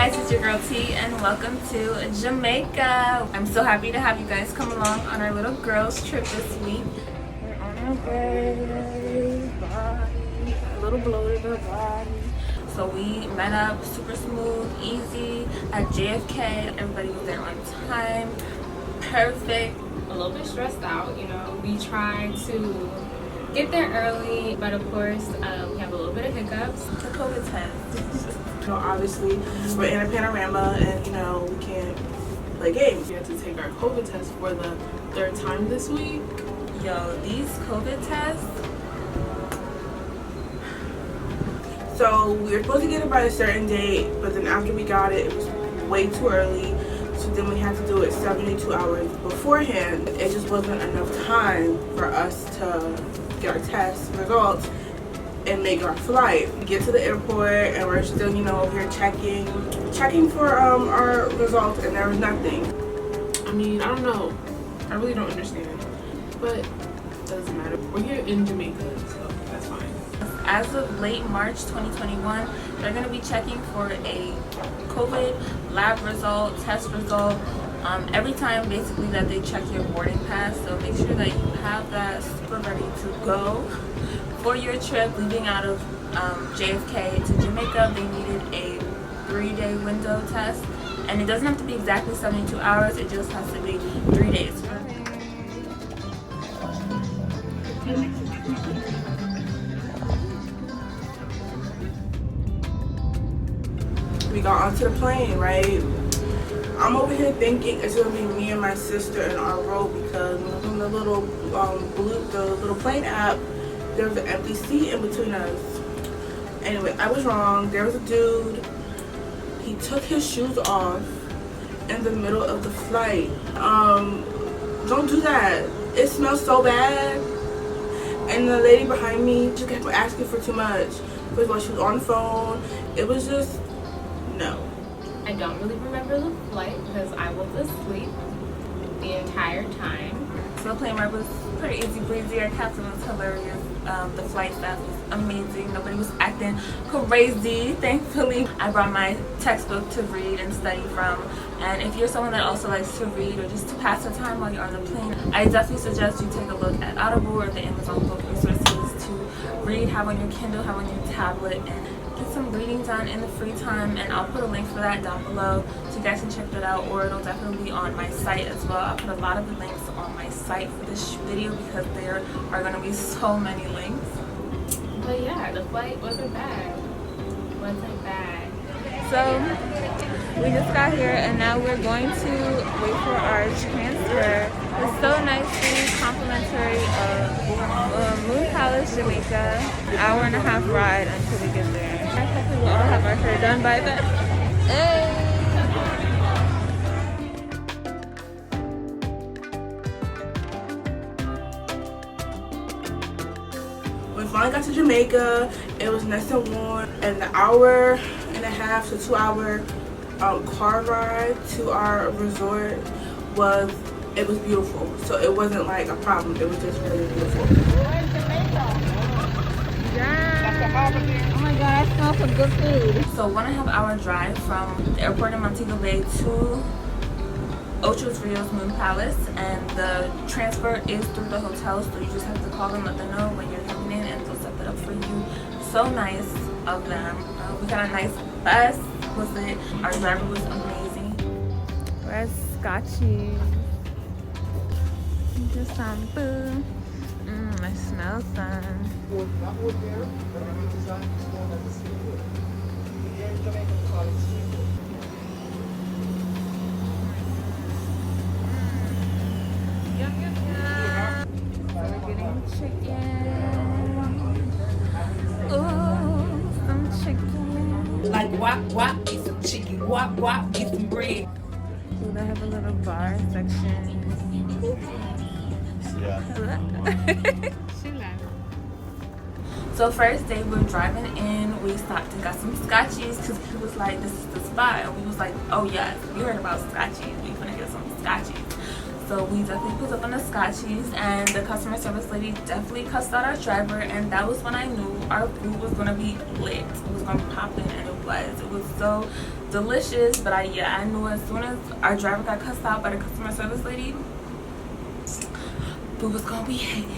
guys, it's your girl T and welcome to Jamaica. I'm so happy to have you guys come along on our little girls trip this week. We're on our way, body, a little bloated our body. So we met up super smooth, easy at JFK. Everybody was there on time, perfect. A little bit stressed out, you know. We tried to get there early, but of course we have a little bit of hiccups. The COVID test. You know, obviously, we're in a panorama and, you know, we can't play games. We had to take our COVID test for the third time this week. Yo, these COVID tests. So we were supposed to get it by a certain date, but then after we got it, it was way too early. So then we had to do it 72 hours beforehand. It just wasn't enough time for us to get our test results and make our flight. We get to the airport and we're still, you know, over here checking for our results, and there was nothing. I mean, I don't know. I really don't understand. But it doesn't matter. We're here in Jamaica, so that's fine. As of late March 2021, they're going to be checking for a COVID lab result, test result, every time basically that they check your boarding pass. So make sure that you have that super ready to go for your trip. Leaving out of JFK to Jamaica, they needed a 3-day window test, and it doesn't have to be exactly 72 hours, it just has to be 3 days. We got onto the plane, right? I'm over here thinking it's gonna be me and my sister in our row, because in the little the little plane app, there was an empty seat in between us. Anyway, I was wrong. There was a dude. He took his shoes off in the middle of the flight. Don't do that. It smells so bad. And the lady behind me just kept asking for too much. First of all, she was on the phone. It was just no. I don't really remember the flight because I was asleep the entire time. So the plane ride was pretty easy breezy. Our captain was hilarious. The flight staff was amazing. Nobody was acting crazy, thankfully. I brought my textbook to read and study from. And if you're someone that also likes to read or just to pass the time while you're on the plane, I definitely suggest you take a look at Audible or the Amazon book resources to read, have on your Kindle, have on your tablet, and get some reading done in the free time. And I'll put a link for that down below so you guys can check that out, or it'll definitely be on my site as well. I'll put a lot of the links on my site for this video because there are going to be so many links. But yeah, the flight wasn't bad. Wasn't bad. So we just got here and now we're going to wait for our transfer. It's so nicely complimentary of Moon Palace, Jamaica. Hour-and-a-half ride until we get there. I hopefully we'll all have our hair done by then. Hey! We finally got to Jamaica. It was nice and warm, and the hour-and-a-half to 2-hour car ride to our resort was beautiful. So it wasn't like a problem. It was just really beautiful. Yeah. Oh my god, I smell some good food. So 1.5-hour drive from the airport in Montego Bay to Ocho Rios Moon Palace, and the transfer is through the hotel, so you just have to call them, let them know when you're coming in, and they'll set that up for you. So nice of them. We got a nice bus. Our driver was amazing. We're at Scotchies. Just some food. I smell some. Yum, yum, yum. So we're getting chicken. Oh, some chicken. Like wop, get some chicken. Wop, get some bread. So they have a little bar section. So first day we're driving in, we stopped and got some Scotchies because he was like, this is the spot, and we was like, oh yes, we heard about Scotchies, we gonna get some Scotchies. So we definitely pulled up on the Scotchies, and the customer service lady definitely cussed out our driver, and that was when I knew our food was gonna be lit. It was gonna pop in, and it was so delicious. But I knew as soon as our driver got cussed out by the customer service lady, food was gonna be hating.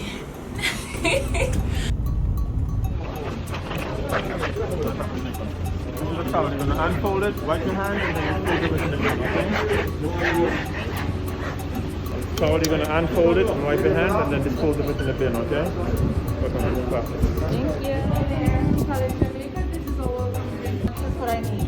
The towel, you're gonna unfold it, wipe your hand, and then you fold it in the bin, okay? Towel, you're gonna unfold it and wipe your hand, and then dispose of it in the bin, okay? Okay, perfect. Thank you. That's what I need.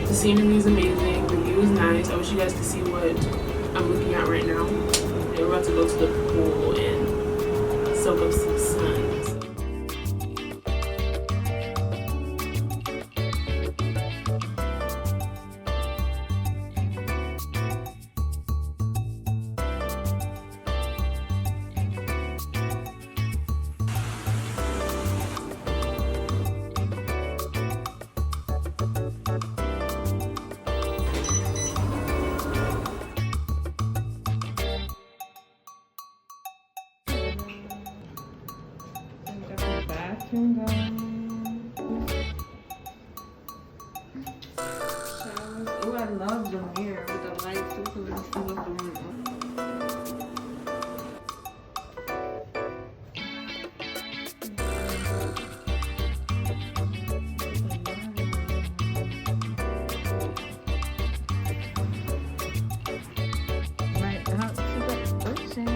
The scenery is amazing. The view is nice. I wish you guys could see what I'm looking at right now. And we're about to go to the pool and soak up some sun. Oh, I love the mirror with the lights too, so we can see what's going on. Right out to the ocean.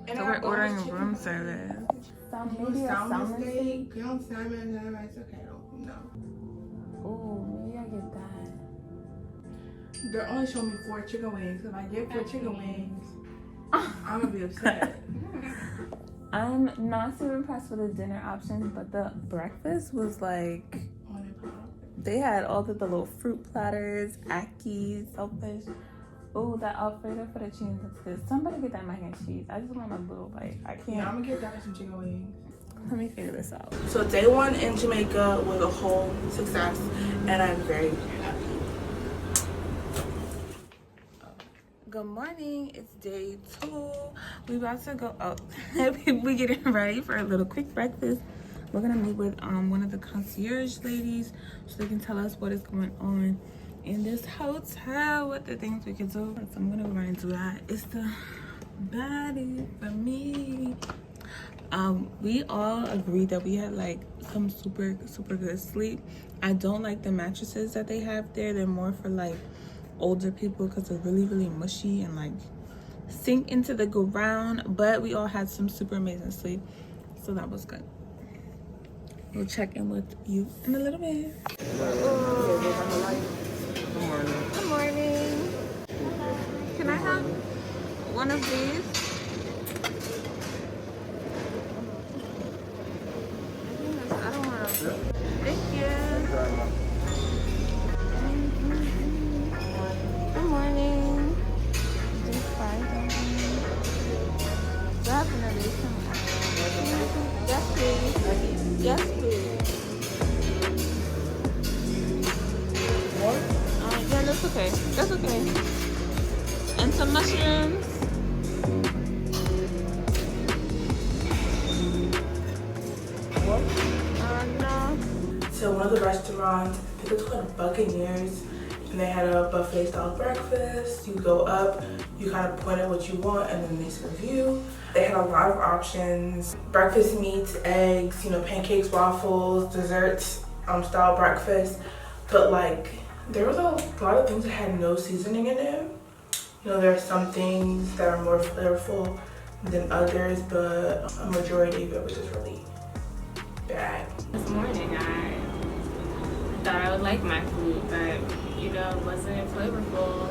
So we're ordering room service. Maybe a salmon steak. Ground salmon, it's okay. No. Oh, maybe I get that. They're only showing me 4 chicken wings. If I get 4 chicken wings, I'm gonna be upset. I'm not super impressed with the dinner options, but the breakfast was like, they had all the little fruit platters, akis, selfish. Oh, that Alfredo for the cheese looks good. Somebody get that mac and cheese. I just want a little bite. I can't. Yeah, I'm gonna get that some chicken wings. Let me figure this out. So day 1 in Jamaica was a whole success, and I'm very happy. Good morning. It's day 2. We about to go out. We getting ready for a little quick breakfast. We're gonna meet with one of the concierge ladies so they can tell us what is going on in this hotel, what the things we can do. So I'm gonna run into that. It's the body for me. We all agreed that we had like some super good sleep. I don't like the mattresses that they have there. They're more for like older people because they're really mushy and like sink into the ground. But we all had some super amazing sleep, so that was good. We'll check in with you in a little bit. Good morning. Good morning. Can I have one of these? I don't want to. Thank you. Good morning. Just $5. Do I have another one? Yes, please. Yes, please. Yeah, that's okay. That's okay. And some mushrooms. No. So one of the restaurants, I think it's called Buccaneers, and they had a buffet style breakfast. You go up, you kind of point at what you want, and then they serve you. They had a lot of options: breakfast meats, eggs, pancakes, waffles, desserts, style breakfast. But like, there was a lot of things that had no seasoning in them. There are some things that are more flavorful than others, but a majority of it was just really bad. This morning I thought I would like my food, but it wasn't flavorful.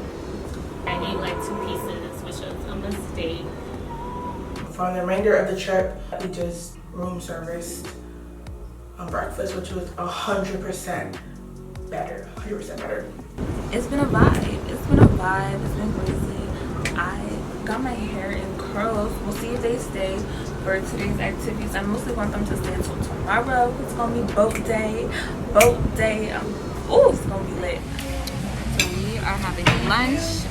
I ate like 2 pieces, which was a mistake. from the remainder of the trip, we just room serviced on breakfast, which was 100% better. 100% better. It's been a vibe. It's been a vibe. It's been crazy. I got my hair in curls. We'll see if they stay for today's activities. I mostly want them to stay until tomorrow. It's gonna be boat day. Boat day. Oh, it's gonna be lit. So we are having lunch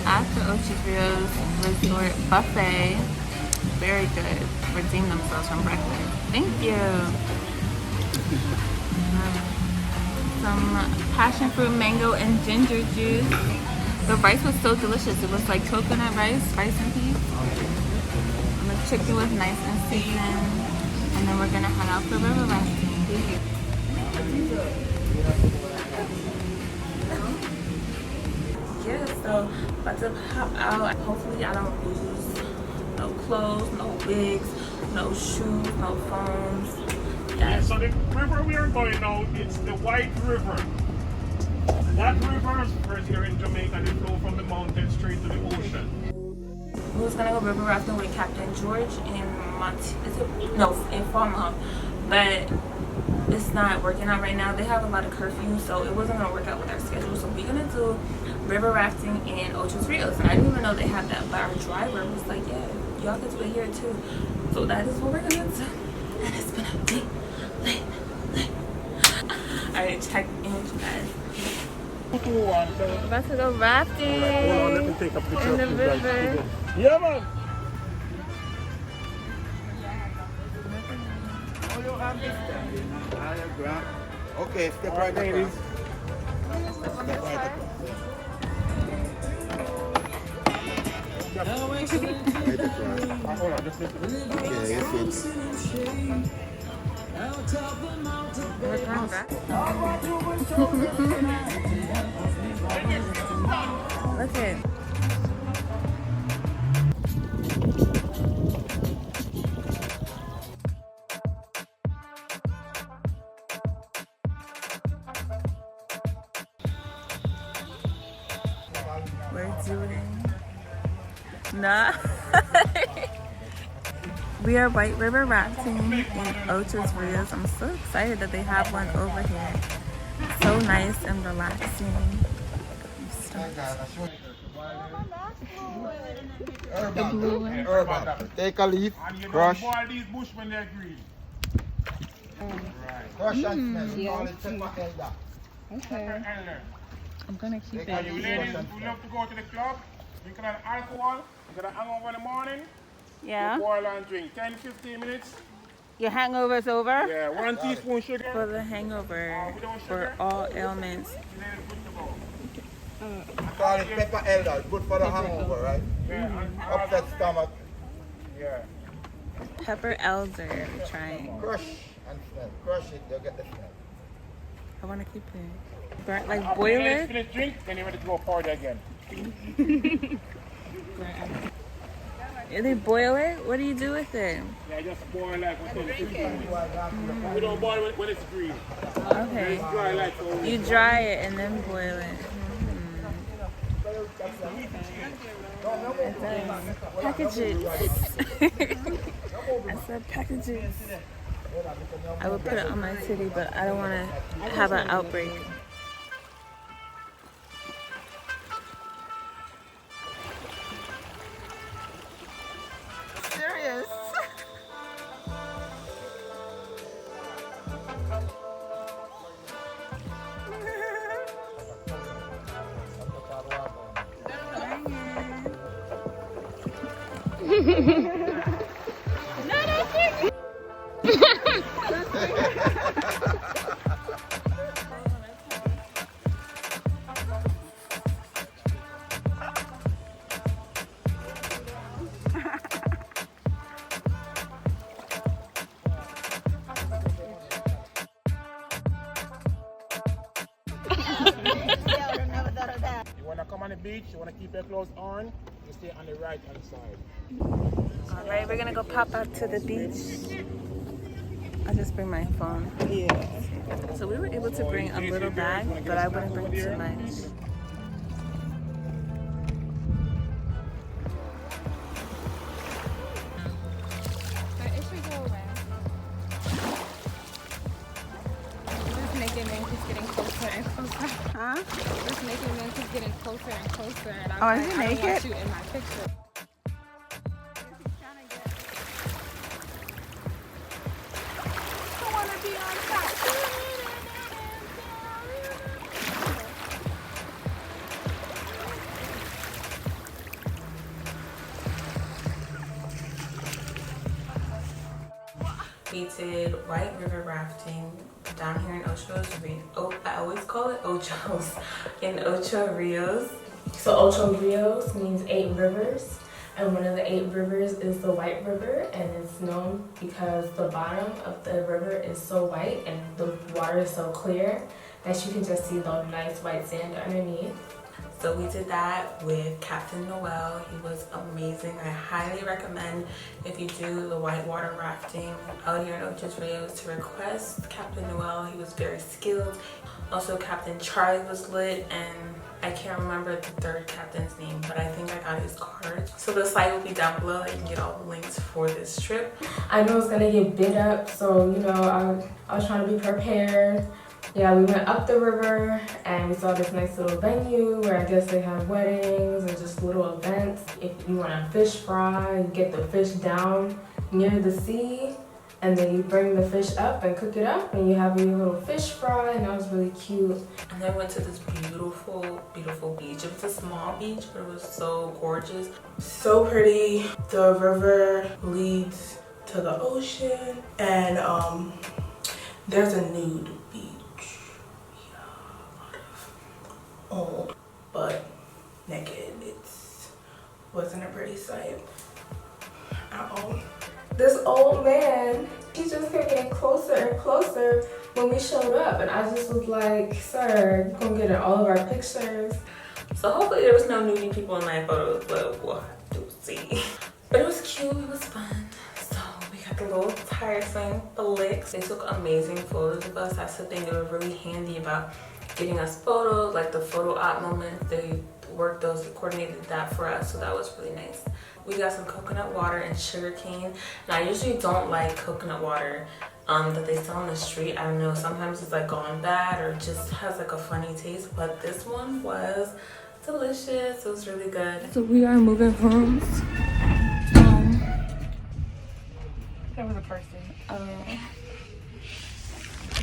at the Ochi's Resort Buffet. Very good. Redeem themselves from breakfast. Thank you. Some passion fruit, mango, and ginger juice. The rice was so delicious. It was like coconut rice, rice and peas. And the chicken was nice and seasoned. And then we're gonna head out for river rafting. Yeah, so about to pop out. Hopefully I don't lose no clothes, no wigs, no shoes, no phones. Yeah, so the river we are going now, it's the White River. That river is first here in Jamaica, they flow from the mountain straight to the ocean. We was gonna go river rafting with Captain George in Falmouth, but it's not working out right now. They have a lot of curfews, so it wasn't gonna work out with our schedule. So we're gonna do river rafting in Ocho's Rios, and I didn't even know they had that. But our driver was like, "Yeah, y'all can do it here too." So that is what we're gonna do, and it's gonna be lit. Alright, check in with you guys. We're about to go rafting Hold on, let me take a picture in the of you guys. river. Yeah, man. Okay, step right across. Step right across. Right across. Hold on, just listen. Okay, yes, it's. We're going back. Look at. We're doing. Nah. We are White River rafting in Ocho's Rios. I'm so excited that they have one over here. So nice and relaxing. Urban. Take a leaf, And you know, crush, boil these bush when they're green. crush and smell. Call it Pepper Elder. Okay. I'm gonna keep And it. you ladies who love to go to the club, drink an alcohol, you gotta hang over in the morning, Yeah. boil and drink 10-15 minutes. Your hangover's over? Yeah, 1 teaspoon sugar. For the hangover, for all ailments. Call it Pepper Elder. Good for the hangover, right? Yeah, Upset stomach. yeah. Pepper elder, we're trying. Crush and smell. Crush it, you'll get the smell. I wanna keep it. Burnt, like After boil you it? finish drink, then you're ready to go party again. They boil it? What do you do with it? Yeah, just boil like for 10-15 minutes. We don't boil when it's green. Okay. It's dry like so. You dry it and then boil it. Packages. I said packages. I would put it on my titty, but I don't want to have an outbreak. Serious. You want to come on the beach, you want to keep your clothes on, you stay on the right hand side. All right, we're gonna go pop out to the beach. I'll just bring my phone. Yeah. So we were able to bring a little bag, but I wouldn't bring too much. man keeps getting closer and closer. Huh? This naked man keeps getting closer and closer, and I'm Oh, like, is he I don't naked? want you in my picture. We did White River rafting down here in Ocho's Rios. Oh, I always call it Ocho's. In Ocho Rios. So Ocho Rios means 8 rivers. And one of the 8 rivers is the White River. And it's known because the bottom of the river is so white and the water is so clear that you can just see the nice white sand underneath. So we did that with Captain Noel. He was amazing. I highly recommend, if you do the whitewater rafting out here in Ocho Rios, to request Captain Noel. He was very skilled. Also, Captain Charlie was lit, and I can't remember the third captain's name, but I think I got his card. So the site will be down below. You can get all the links for this trip. I know it's gonna get bit up, so you know, I was trying to be prepared. Yeah, we went up the river and we saw this nice little venue where I guess they have weddings and just little events. If you want to fish fry, you get the fish down near the sea and then you bring the fish up and cook it up and you have your little fish fry, and that was really cute. And then we went to this beautiful, beautiful beach. It was a small beach, but it was so gorgeous. So pretty. The river leads to the ocean and there's a nude beach. Old but naked. It wasn't a pretty sight at all. This old man, he just kept getting closer and closer when we showed up, and I just was like, sir, you gonna get in all of our pictures. So hopefully there was no nudie people in my photos, but we'll have to see. But it was cute, it was fun. So we got the little tiresome flicks. They took amazing photos of us. That's the thing, they were really handy about getting us photos, like the photo op moments. They worked those, coordinated that for us, so that was really nice. We got some coconut water and sugar cane. And I usually don't like coconut water that they sell on the street. I don't know, sometimes it's like gone bad or just has like a funny taste, but this one was delicious. It was really good. So we are moving rooms. There was a person.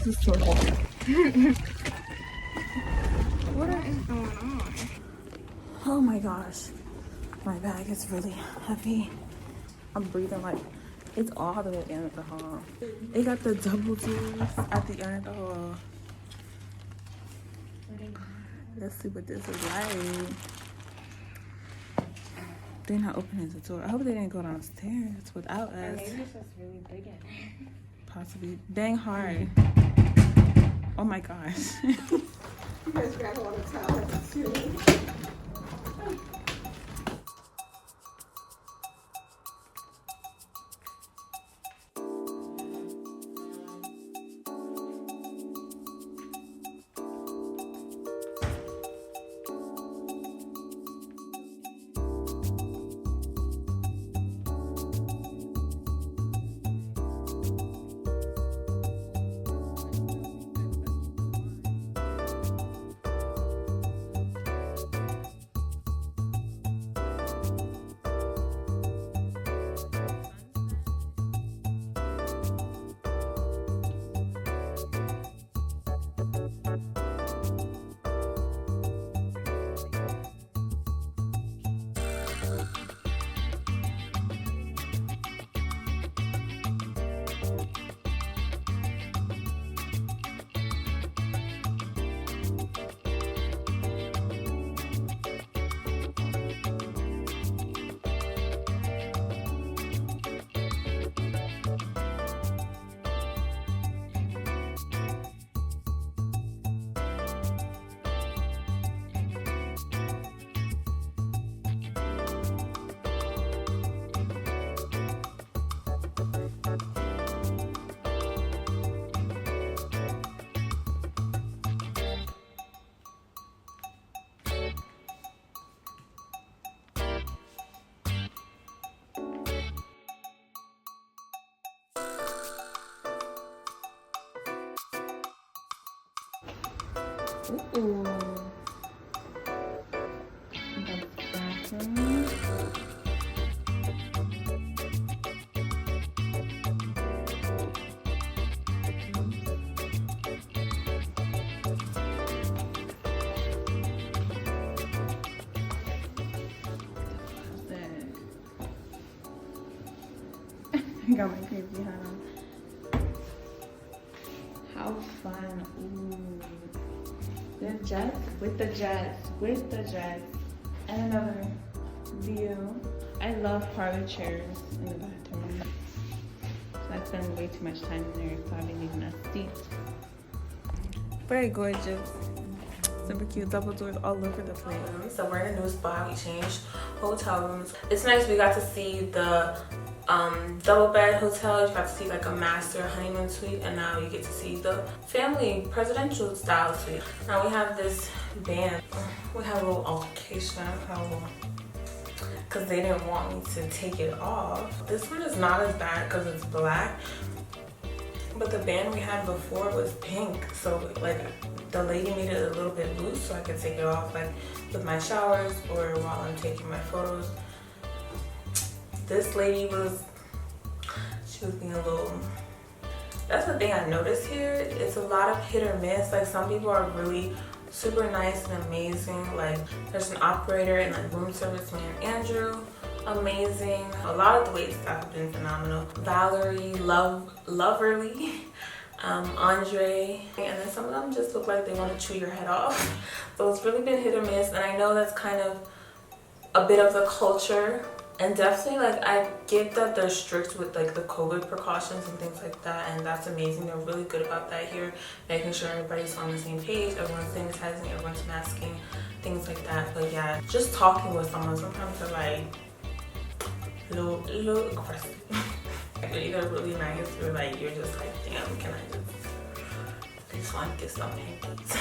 This is so hard. What is going on? Oh my gosh. My bag is really heavy. I'm breathing like it's all the way in the hall. They got the double doors at the end of the hall. Let's see what this is like. They're not opening the door. I hope they didn't go downstairs without us. Maybe it's just really big in there. Possibly. Dang hard. Oh my gosh. You guys got a lot of talent too. Ooh. The bathroom. Got my crazy hat on. How fun. Ooh. The jets with the jets with the jets. And another view. I love parlor chairs in the bathroom. So I spend way too much time in there, probably needing a seat. Very gorgeous. Super cute, double doors all over the place. So we're in a new spot. We changed hotel rooms. It's nice. We got to see the double bed hotel. You got to see like a master honeymoon suite, and now you get to see the family presidential style suite. Now we have this band. We have a little altercation because they didn't want me to take it off. This one is not as bad because it's black, but the band we had before was pink, so like the lady made it a little bit loose so I could take it off like with my showers or while I'm taking my photos. This lady she was being a little, that's the thing I noticed here. It's a lot of hit or miss. Like some people are really super nice and amazing. Like there's an operator and like room service man Andrew, amazing. A lot of the wait staff have been phenomenal. Valerie, Loverly, Andre, and then some of them just look like they want to chew your head off. So it's really been hit or miss, and I know that's kind of a bit of the culture. And definitely, like, I get that they're strict with like the COVID precautions and things like that, and that's amazing. They're really good about that here, making sure everybody's on the same page, everyone's sanitizing, everyone's masking, things like that. But yeah, just talking with someone sometimes they're like a little aggressive. They're either really nice or like you're just like, damn, can I just want to get some hankies.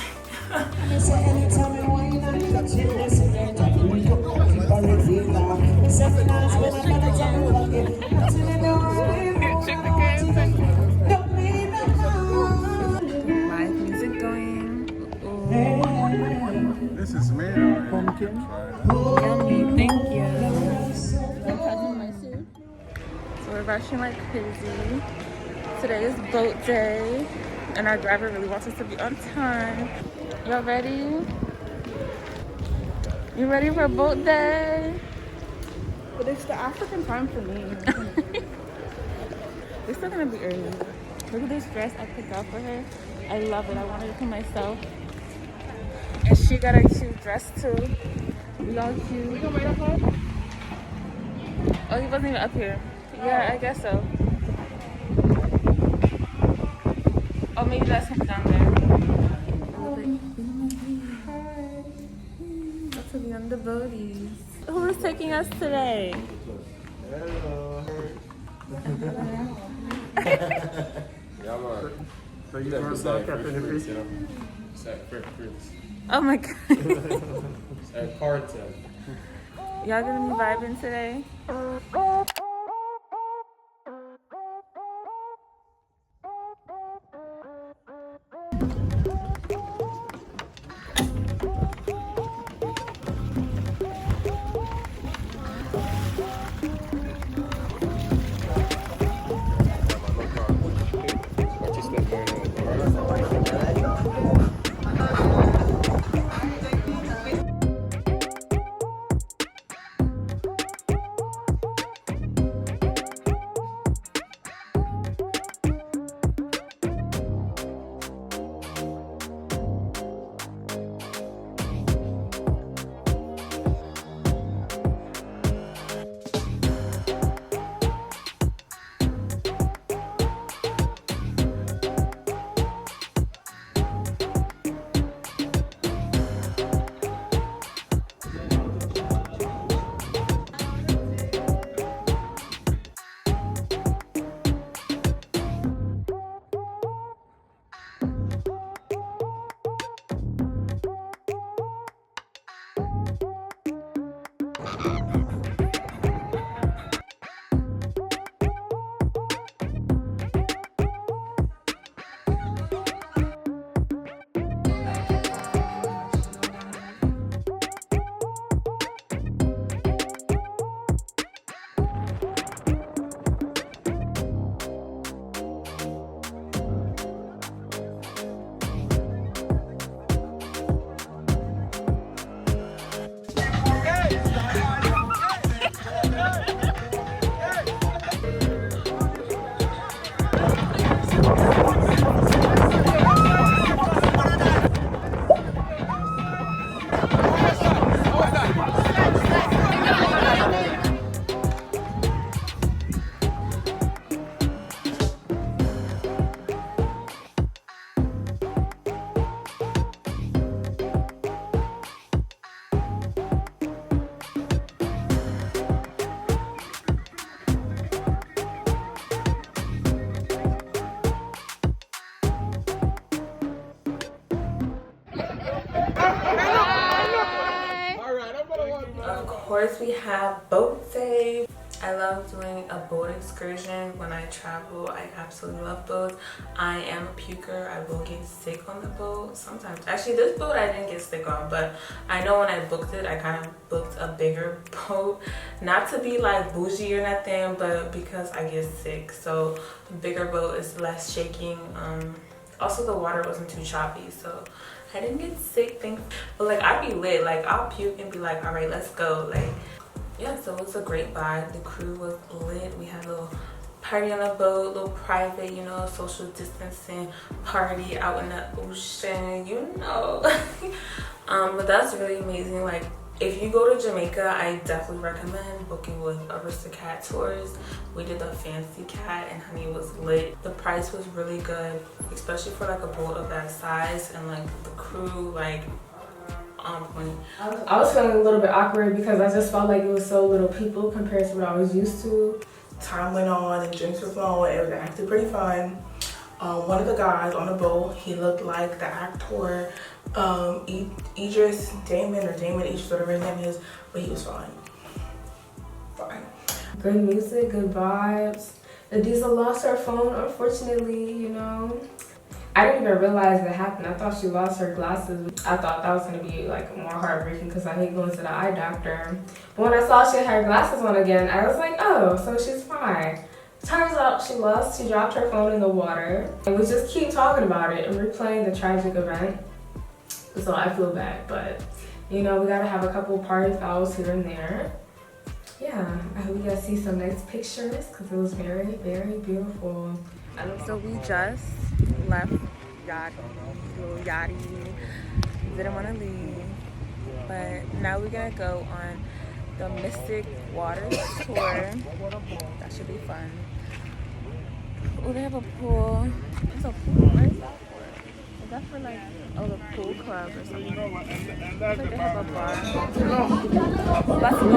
Live music going. Ooh. This is made pumpkin. Yummy, thank you. So we're rushing like crazy. Today is boat day, and our driver really wants us to be on time. Y'all ready? You ready for boat day? But it's the African time for me. We're still gonna be early. Look at this dress I picked out for her. I love it. I wanted it for myself. And she got a cute dress too. We all cute. We gonna wait up here? Oh, he wasn't even up here. Yeah, I guess so. Oh, maybe that's him down there. That's to be on the boaties. Who is taking us today? Hello. Yeah, man. So you want to start catching the fish? Oh my god. Cartel. Y'all gonna be vibing today? course, we have boat day. I love doing a boat excursion when I travel. I absolutely love boats. I am a puker. I will get sick on the boat sometimes. Actually, this boat I didn't get sick on, but I know when I booked it, I kind of booked a bigger boat. Not to be like bougie or nothing, but because I get sick. So the bigger boat is less shaking. Also, the water wasn't too choppy, so I didn't get sick. But like, I'd be lit. Like, I'll puke and be like, all right, let's go. Like, yeah, so it was a great vibe. The crew was lit. We had a little party on the boat, a little private, you know, social distancing party out in the ocean, you know. But that's really amazing. Like, if you go to Jamaica, I definitely recommend booking with Aristocrat Tours. We did the Fancy Cat and honey, it was lit. The price was really good, especially for like a boat of that size, and like the crew, like, on point. I was feeling a little bit awkward because I just felt like it was so little people compared to what I was used to. Time went on and drinks were flowing. It was actually pretty fun. One of the guys on the boat, he looked like the actor Idris Damon or Damon Idris, whatever his name is, but he was fine. Fine. Good music, good vibes. The Diesel lost her phone, unfortunately, you know. I didn't even realize that happened. I thought she lost her glasses. I thought that was gonna be like more heartbreaking because I hate going to the eye doctor. But when I saw she had her glasses on again, I was like, oh, so she's fine. Turns out she dropped her phone in the water. And we just keep talking about it and replaying the tragic event. So I feel bad, but you know, we gotta have a couple party fouls here and there. Yeah, I hope you guys see some nice pictures because it was very, very beautiful. So we just left yacht, little yachty. Didn't want to leave, but now we're gonna go on the Mystic Waters tour. That should be fun. Oh, they have a pool. There's a pool. Where is that for? Is that for like, oh, the pool club or something? Looks like they have a bar. Let's go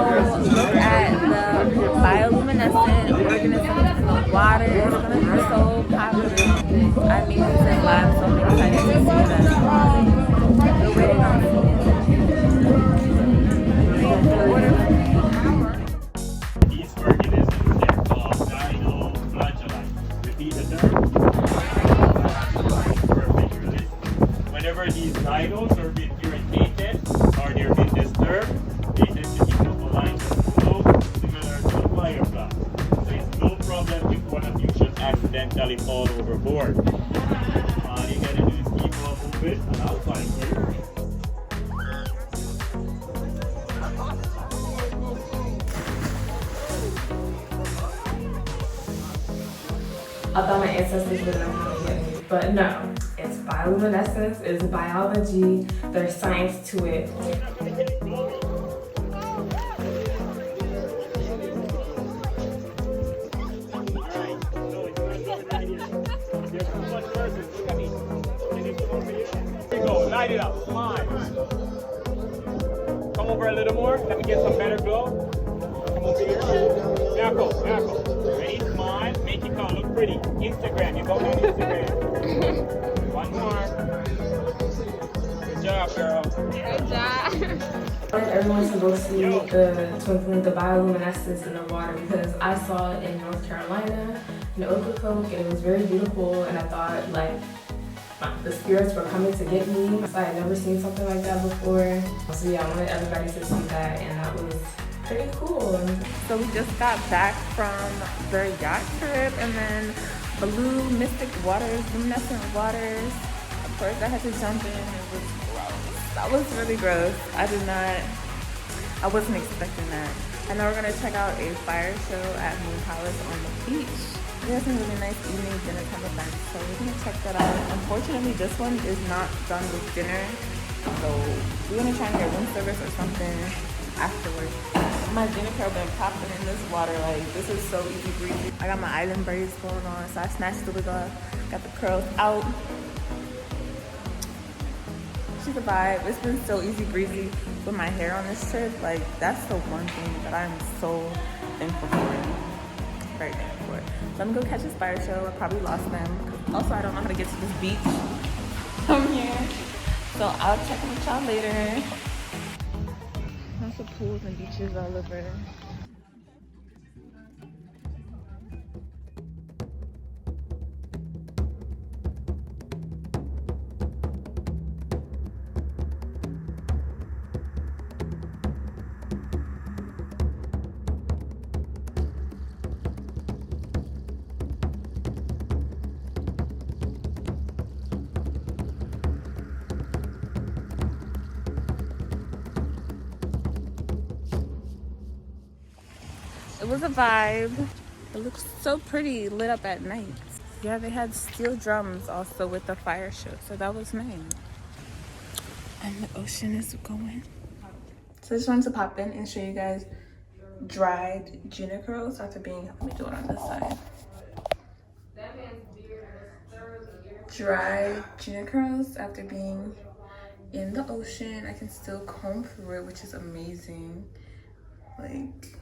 look at the bioluminescent organisms in the water. It's gonna be so popular. I mean, it's in live, so I'm excited to see that. We're waiting on these organisms, they're called dinoflagellates. Repeat the term. Whenever these dinos are being irritated or they're being disturbed, they tend to become aligned to the flow, similar to a firefly. So it's no problem if one of you should accidentally fall overboard. All you gotta do is keep on moving, and I'll find you. I thought my ancestors would know how to get me, but no. It's bioluminescence, it's biology, there's science to it. Light it up, smile. Come over a little more, let me get some better glow. Come over here. Yako. Ready, smile, make it come look pretty. Instagram, you're going on Instagram. One more. Good job, girl. Good job. I want everyone to go see the bioluminescence in the water because I saw it in North Carolina, in Okokoke, and it was very beautiful, and I thought like the spirits were coming to get me. So I had never seen something like that before. So yeah, I wanted everybody to see that, and that was pretty cool. So we just got back from the yacht trip, and then blue mystic waters, luminescent waters. Of course, I had to jump in. It was gross. That was really gross. I wasn't expecting that. And now we're gonna check out a fire show at Moon Palace on the beach. We have some really nice evening dinner time events, so we're gonna check that out. Unfortunately, this one is not done with dinner, so we're gonna try and get room service or something afterwards. My dinner curl been popping in this water, like this is so easy breezy. I got my island braids going on, so I snatched the wig off, got the curls out. She's a vibe. It's been so easy breezy with my hair on this trip. Like that's the one thing that I'm so thankful for. Very thankful for. So I'm gonna go catch this fire show. I probably lost them. Also, I don't know how to get to this beach from here. So I'll check with y'all later. lots of pools and beaches all over. It was a vibe. It looks so pretty lit up at night. Yeah, they had steel drums also with the fire show, so that was nice. And the ocean is going. So I just wanted to pop in and show you guys dried juniper curls after being, let me do it on this side. Dried juniper curls after being in the ocean. I can still comb through it, which is amazing. Like,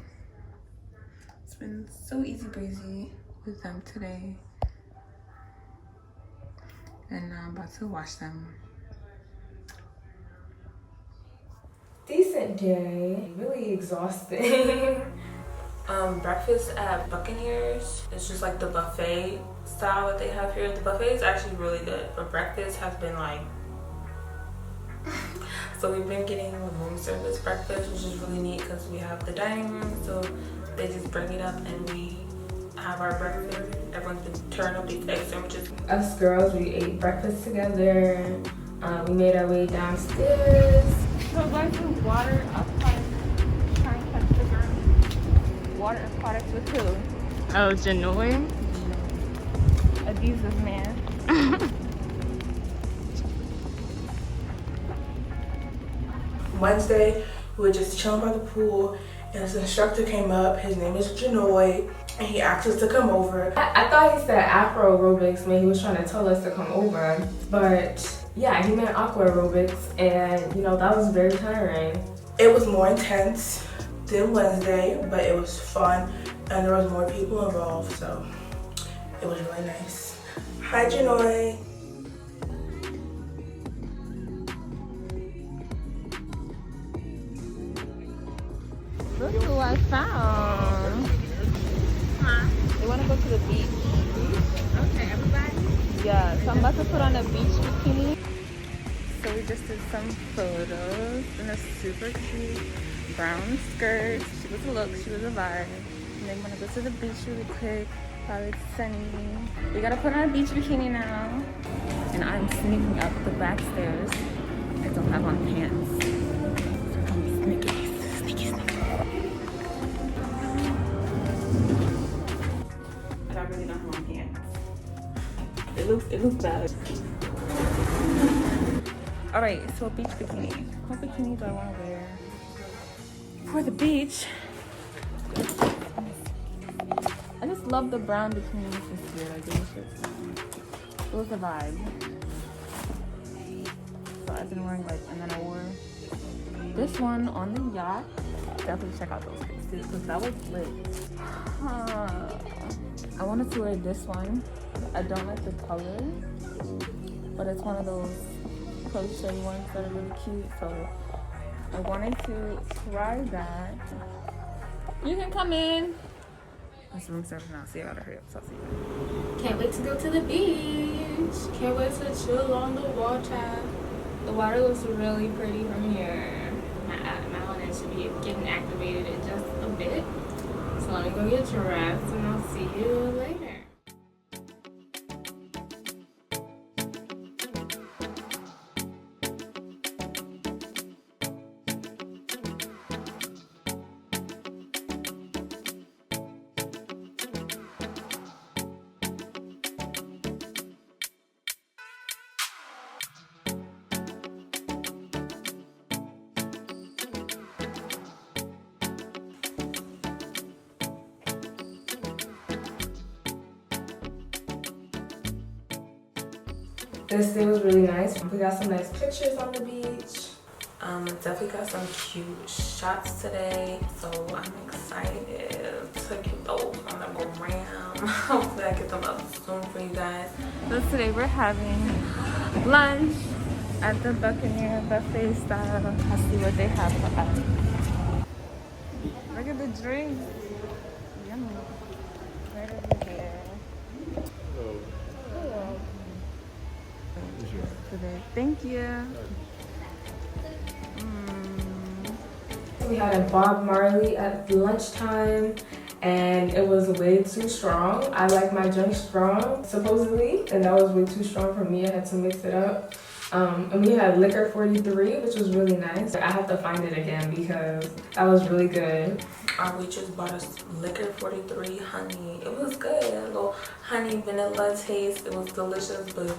it's been so easy breezy with them today. And now I'm about to wash them. Decent day, really exhausting. Breakfast at Buccaneers. It's just like the buffet style that they have here. The buffet is actually really good, but breakfast has been like so we've been getting room service breakfast, which is really neat because we have the dining room, so they just bring it up and we have our breakfast. Everyone's been turning up these egg sandwiches. Us girls, we ate breakfast together. We made our way downstairs. So going through water aquatics, trying to catch the girl. Water aquatics with who? Oh, Janoi? Adiza's man. Wednesday, we were just chilling by the pool, and this instructor came up. His name is Janoi, and he asked us to come over. I thought he said Afro aerobics when he was trying to tell us to come over, but yeah, he meant aqua aerobics, and you know, that was very tiring. It was more intense than Wednesday, but it was fun, and there was more people involved, so it was really nice. Hi, Janoi. Look who I found. Huh? They want to go to the beach. Okay, everybody? Yeah, so I'm about to put on a beach bikini. So we just did some photos in a super cute brown skirt. She was a look, she was a vibe. And then want to go to the beach really quick while it's sunny. We gotta put on a beach bikini now. And I'm sneaking up the back stairs. I don't have on pants. So I'm sneaky. But I really don't have on pants. It looks bad. Alright, so a beach bikini. What bikini do I want to wear for the beach? I just love the brown bikinis this year. Like, it was a vibe. So I've been wearing like, and then I wore this one on the yacht. Definitely check out those pics too, because that was lit. I wanted to wear this one. I don't like the color, but it's one of those crochet ones that are really cute, so I wanted to try that. You can come in. It's room service now, so you gotta hurry up, so I'll see you. Can't wait to go to the beach. Can't wait to chill on the water. The water looks really pretty from here. My element should be getting activated in just a bit. So let me go get dressed and I'll see you later. This day was really nice. We got some nice pictures on the beach. Definitely got some cute shots today, so I'm excited to get those on the gram. Hopefully I get them up soon for you guys. So today we're having lunch at the Buccaneer buffet style. I'll see what they have for us. Look at the drinks. Yummy. Right over here. Cool. Today. Thank you. We had a Bob Marley at lunchtime, and it was way too strong. I like my drink strong, supposedly, and that was way too strong for me. I had to mix it up. And we had Liquor 43, which was really nice. I have to find it again because that was really good. Our waitress bought us Liquor 43 honey. It was good. A little honey vanilla taste. It was delicious, but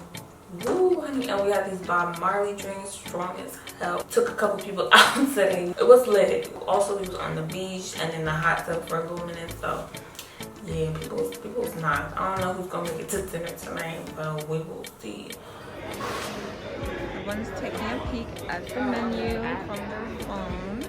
woo, honey. And we had these Bob Marley drinks, strong as hell. Took a couple people out today. It was lit. Also, we was on the beach and in the hot tub for Luminous. So yeah, people's not. I don't know who's gonna make it to dinner tonight, but we will see. Everyone's taking a peek at the menu from their phone.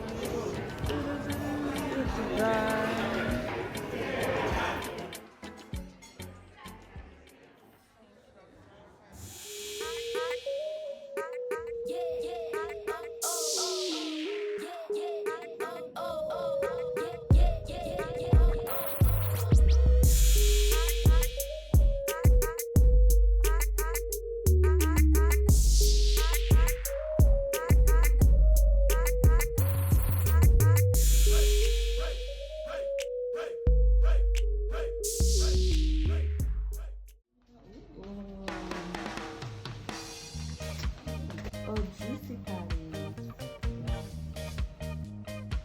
Oh, juicy patties.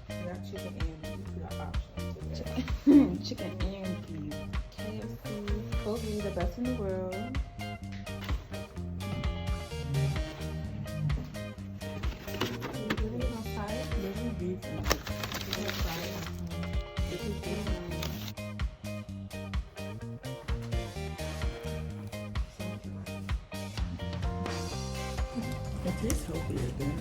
We got chicken and beef. We got options. Chicken and beef. KFC, supposed to be the best in the world. It is healthier than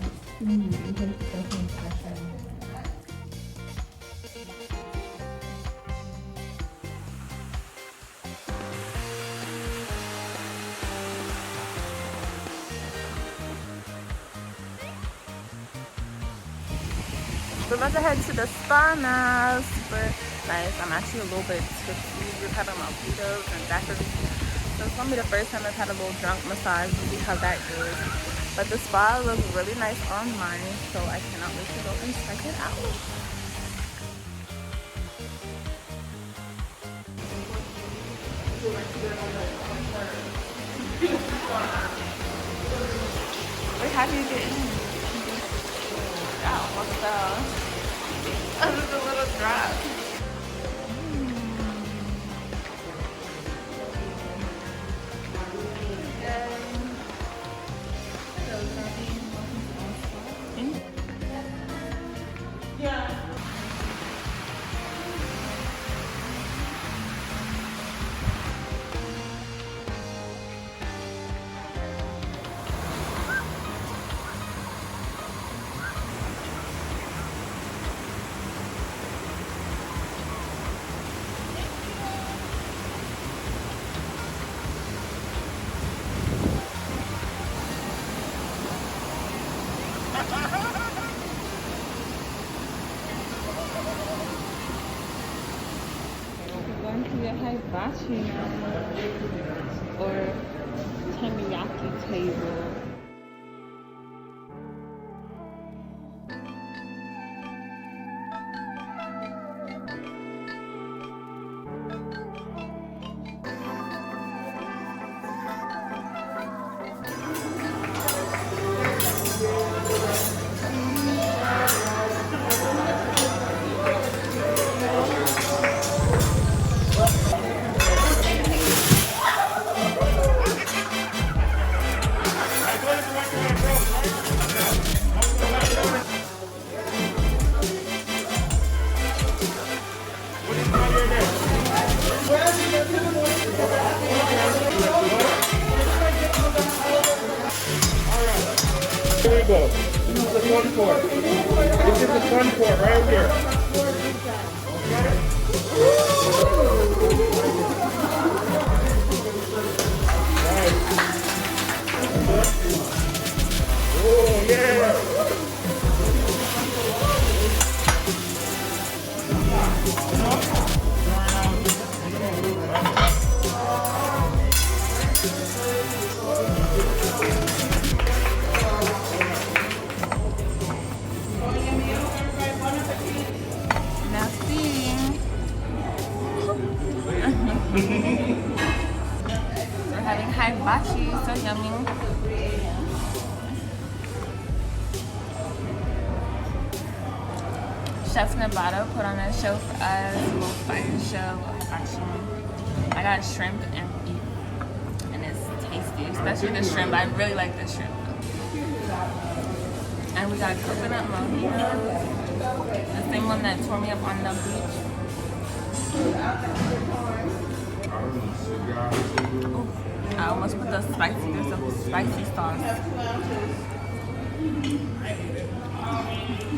We're about to head to the spa now. Super nice. I'm actually a little bit tipsy. We're having mojitos and daiquiris. So it's gonna be the first time I've had a little drunk massage. We'll see how that goes. But the spa looks really nice online, so I cannot wait to go and check it out. We're happy to get in. Yeah, almost down. That was a little drop. Hibachi or Teppanyaki Table. Here we go. This is the fun part. This is the fun part right here. Oh, yeah. Chef Nevada put on a show for us, a little fire show, actually. I got shrimp and beef, and it's tasty, especially the shrimp. I really like the shrimp. And we got coconut mojito, the same one that tore me up on the beach. Ooh, I almost put the spicy, there's a spicy sauce.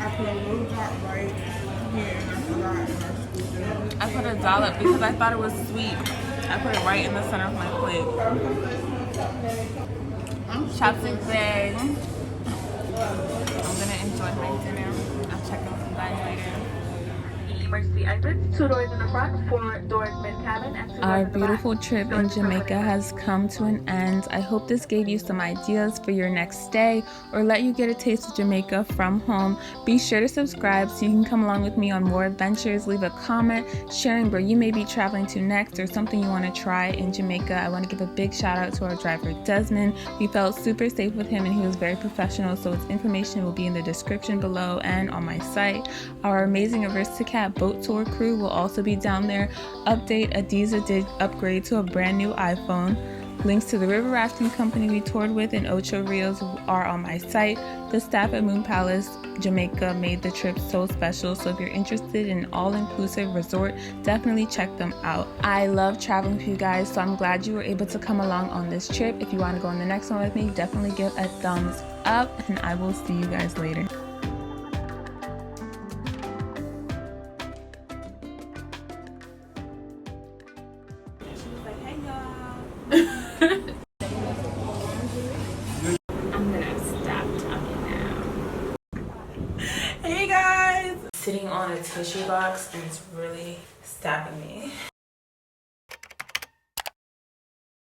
I put a little drop right here and I forgot and I scooped it up. I put a dollop because I thought it was sweet. I put it right in the center of my plate. Chopstick bag. I'm gonna enjoy my dinner. I'll check in with you guys later. Emergency exits, 2 doors in the front, 4 doors mid-cabin, and 2 doors Our in the beautiful back. trip in Jamaica has come to an end. I hope this gave you some ideas for your next stay or let you get a taste of Jamaica from home. Be sure to subscribe so you can come along with me on more adventures. Leave a comment sharing where you may be traveling to next or something you want to try in Jamaica. I want to give a big shout out to our driver Desmond. We felt super safe with him and he was very professional, so his information will be in the description below and on my site. Our amazing Aristocrat boat tour crew will also be down there. Update, Adiza did upgrade to a brand new iPhone. Links to the river rafting company we toured with in Ocho Rios are on my site. The staff at Moon Palace Jamaica made the trip so special, so if you're interested in an all-inclusive resort, definitely check them out. I love traveling with you guys, so I'm glad you were able to come along on this trip. If you want to go on the next one with me, definitely give a thumbs up, and I will see you guys later. Sitting on a tissue box and it's really stabbing me.